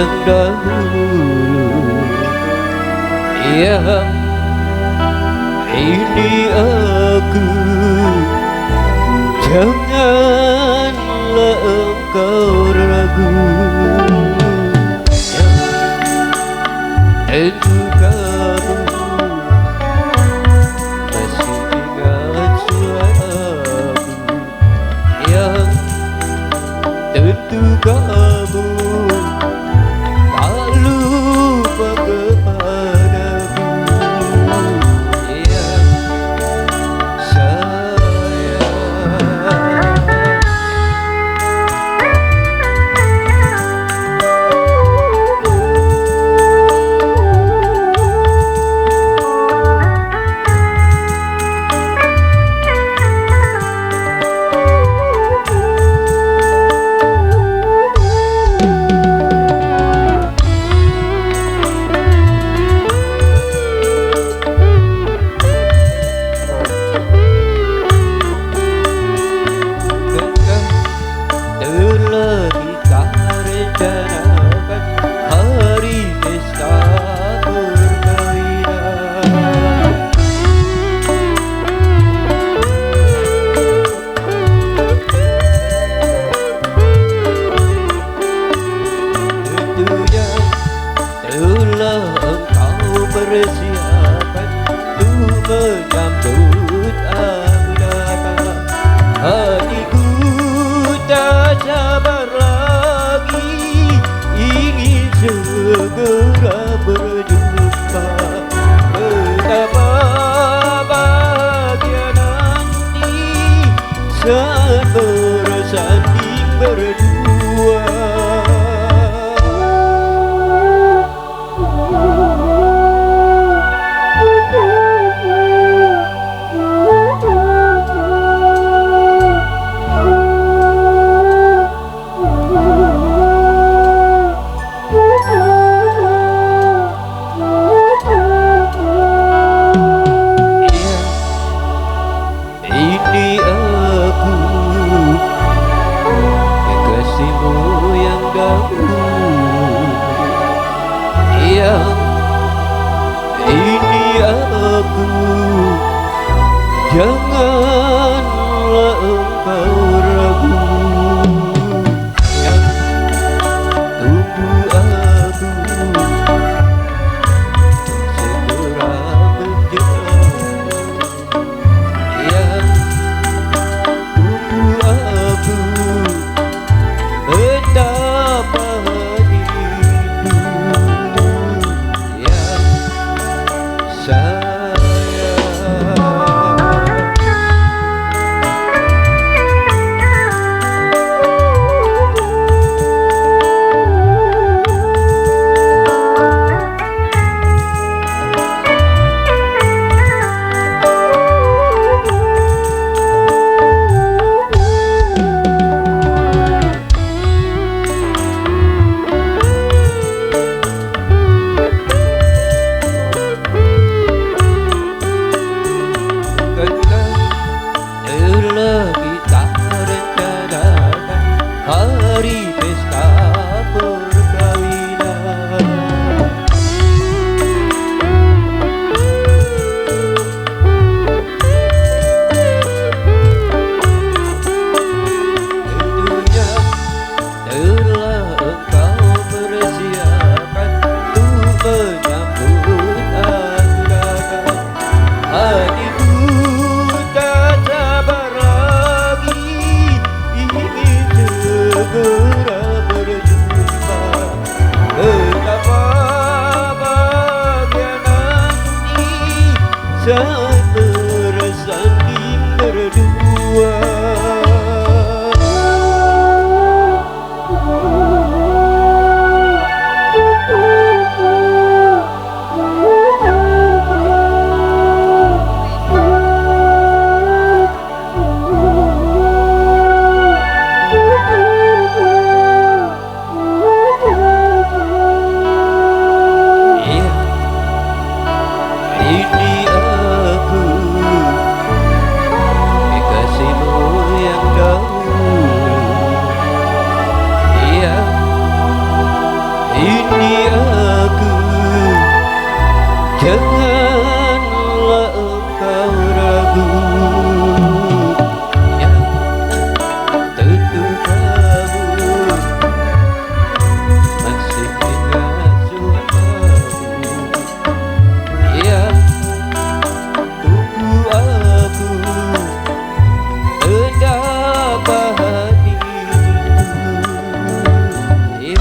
yang dahulu, yang ini aku. Janganlah engkau ragu, tentu kamu masih ingat suaramu, yang tentu kamu tak lupa kepadaku, yang hari pesta perkawinan. Tentunya telah engkau persiapkan untuk menyambut aku datang. Hatiku tak sabar lagi ingin segera berjumpa. Betapa bahagia nanti saat bersanding berdua. Ini aku, kekasihmu yang dahulu, yang ini aku. Janganlah engkau ragu, yang tunggu aku segera menjemput, yang tunggu aku betapa rindu, yang sayang. Telah kita rencanakan hari pesta perkawinan. Tentunya telah engkau persiapkan untuk menyambut aku datang. Hatiku tak sabar lagi ingin segera berjumpa. Betapa bahagia nanti saat bersanding berdua. Ini aku, kekasihmu Ini aku, janganlah engkau ragu. Ya, tentu kamu masih ingat suaraku. Ya, tunggu aku mendapat itu. Ya,